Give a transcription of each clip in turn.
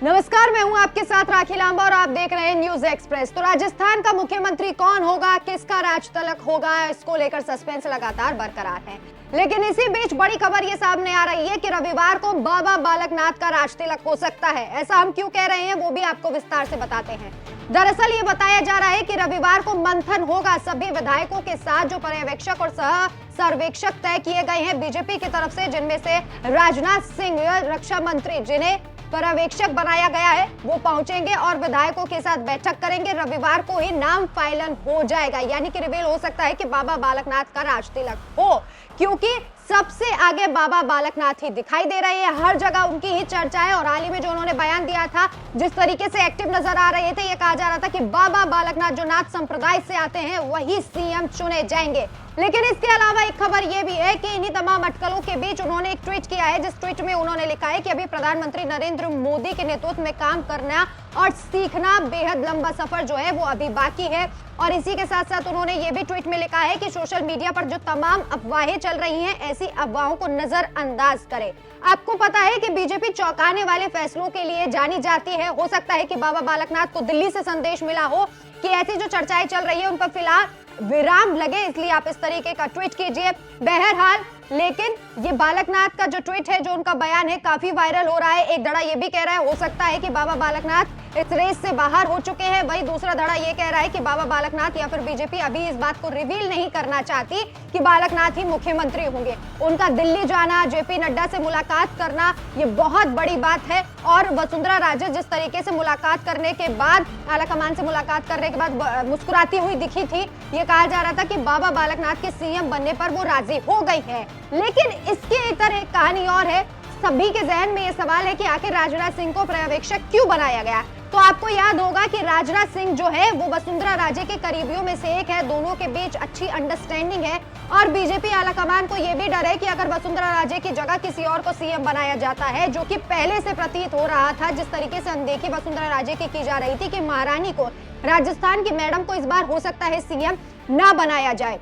नमस्कार, मैं हूं आपके साथ राखी लांबा और आप देख रहे हैं न्यूज एक्सप्रेस। तो राजस्थान का मुख्यमंत्री कौन होगा, किसका राज तलक होगा, इसको लेकर सस्पेंस लगातार बरकरार है। लेकिन इसी बीच बड़ी खबर ये सामने आ रही है कि रविवार को बाबा बालकनाथ का राज तिलक हो सकता है। ऐसा हम क्यों कह रहे हैं वो भी आपको विस्तार से बताते हैं। दरअसल ये बताया जा रहा है कि रविवार को मंथन होगा सभी विधायकों के साथ, जो पर्यवेक्षक और सह सर्वेक्षक तय किए गए हैं बीजेपी की तरफ से, जिनमें से राजनाथ सिंह रक्षा मंत्री, जिन्हें पर्यवेक्षक बनाया गया है, वो पहुंचेंगे और विधायकों के साथ बैठक करेंगे। रविवार को ही नाम फाइनल हो जाएगा, यानी कि रिवील हो सकता है कि बाबा बालकनाथ का राज तिलक हो, क्योंकि सबसे आगे बाबा बालकनाथ ही दिखाई दे रहे हैं। हर जगह उनकी ही चर्चा है और हाल ही में जो उन्होंने बयान दिया था, जिस तरीके से एक्टिव नजर आ रहे थे, ये कहा जा रहा था कि बाबा बालकनाथ जो नाथ संप्रदाय से आते हैं वही सीएम चुने जाएंगे। लेकिन इसके अलावा एक खबर ये भी है कि इन्हीं तमाम अटकलों के बीच उन्होंने एक ट्वीट किया है, जिस ट्वीट में उन्होंने लिखा है कि अभी प्रधानमंत्री नरेंद्र मोदी के नेतृत्व में काम करना और सीखना बेहद लंबा सफर जो है वो अभी बाकी है। और इसी के साथ साथ उन्होंने ये भी ट्वीट में लिखा है कि सोशल मीडिया पर जो तमाम अफवाहें चल रही हैं, ऐसी अफवाहों को नजरअंदाज करें। आपको पता है कि बीजेपी चौंकाने वाले फैसलों के लिए जानी जाती है। हो सकता है कि बाबा बालकनाथ को दिल्ली से संदेश मिला हो कि ऐसी जो चर्चाएं चल रही है उन पर फिलहाल विराम लगे, इसलिए आप इस तरीके का ट्वीट कीजिए। बहरहाल, लेकिन ये बालकनाथ का जो ट्वीट है, जो उनका बयान है, काफी वायरल हो रहा है। एक धड़ा ये भी कह रहा है हो सकता है कि बाबा बालकनाथ इस रेस से बाहर हो चुके हैं। वहीं दूसरा धड़ा ये कह रहा है कि बाबा बालकनाथ या फिर बीजेपी अभी इस बात को रिवील नहीं करना चाहती कि बालकनाथ ही मुख्यमंत्री होंगे। उनका दिल्ली जाना, जेपी नड्डा से मुलाकात करना, ये बहुत बड़ी बात है। और वसुंधरा राजे जिस तरीके से मुलाकात करने के बाद, आलाकमान से मुलाकात करने के बाद मुस्कुराती हुई दिखी थी, ये कहा जा रहा था कि बाबा बालकनाथ के सीएम बनने पर वो राजी हो गई है। लेकिन इसके इतर एक कहानी और है। सभी के जहन में ये सवाल है कि आखिर राजनाथ सिंह को पर्यवेक्षक क्यों बनाया गया। तो आपको याद होगा कि राजनाथ सिंह जो है वो वसुंधरा राजे के करीबियों में से एक है, दोनों के बीच अच्छी अंडरस्टैंडिंग है। और बीजेपी आलाकमान को ये भी डर है कि अगर वसुंधरा राजे की जगह किसी और को सीएम बनाया जाता है, जो कि पहले से प्रतीत हो रहा था, जिस तरीके से अनदेखी वसुंधरा राजे की जा रही थी कि महारानी को, राजस्थान की मैडम को इस बार हो सकता है सीएम ना बनाया जाए।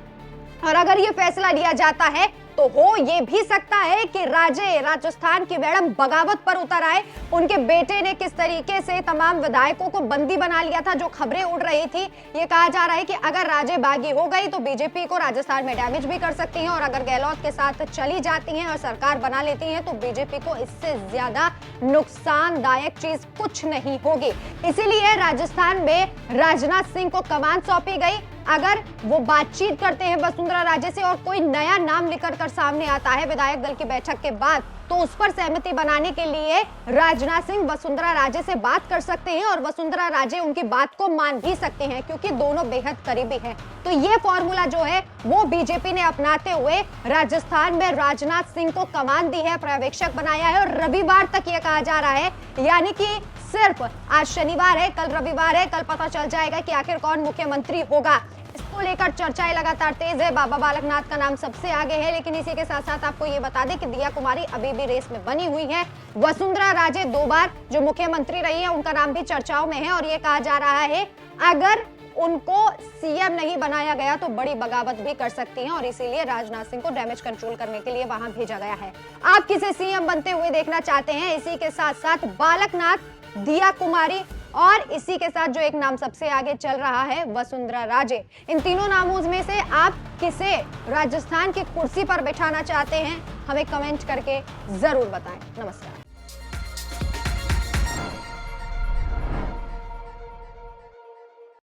और अगर ये फैसला लिया जाता है तो हो ये भी सकता है कि राजस्थान की मैडम बगावत पर उतर आए। उनके बेटे ने किस तरीके से तमाम विधायकों को बंदी बना लिया था, जो खबरें उड़ रही थी, ये कहा जा रहा है कि अगर राजे बागी हो गई तो बीजेपी को राजस्थान में डैमेज भी कर सकती हैं, और अगर गहलोत के साथ चली जाती हैं और सरकार बना लेती हैं तो बीजेपी को इससे ज्यादा नुकसानदायक चीज कुछ नहीं होगी। इसीलिए राजस्थान में राजनाथ सिंह को कमान सौंपी गई। अगर वो बातचीत करते हैं वसुंधरा राजे से और कोई नया नाम निकल कर सामने आता है विधायक दल की बैठक के बाद, तो उस पर सहमति बनाने के लिए राजनाथ सिंह वसुंधरा राजे से बात कर सकते हैं और वसुंधरा राजे उनकी बात को मान भी सकते हैं, क्योंकि दोनों बेहद करीबी हैं। तो ये फॉर्मूला जो है वो बीजेपी ने अपनाते हुए राजस्थान में राजनाथ सिंह को कमान दी है, पर्यवेक्षक बनाया है। और रविवार तक ये कहा जा रहा है, यानी कि सिर्फ आज शनिवार है, कल रविवार है, कल पता चल जाएगा कि आखिर कौन मुख्यमंत्री होगा। इसको लेकर चर्चाएं लगातार तेज है। बाबा बालकनाथ का नाम सबसे आगे है, लेकिन इसी के साथ साथ आपको ये बता दें कि दिया कुमारी अभी भी रेस में बनी हुई है। वसुंधरा राजे 2 बार जो मुख्यमंत्री रही है, उनका नाम भी चर्चाओं में है। और ये कहा जा रहा है अगर उनको सीएम नहीं बनाया गया तो बड़ी बगावत भी कर सकती हैं, और इसीलिए राजनाथ सिंह को डैमेज कंट्रोल करने के लिए वहां भेजा गया है। आप किसे सीएम बनते हुए देखना चाहते हैं? इसी के साथ साथ बालकनाथ, दिया कुमारी और इसी के साथ जो एक नाम सबसे आगे चल रहा है वसुंधरा राजे, इन तीनों नामों में से आप किसे राजस्थान की कुर्सी पर बैठाना चाहते हैं? हमें कमेंट करके जरूर बताएं। नमस्कार।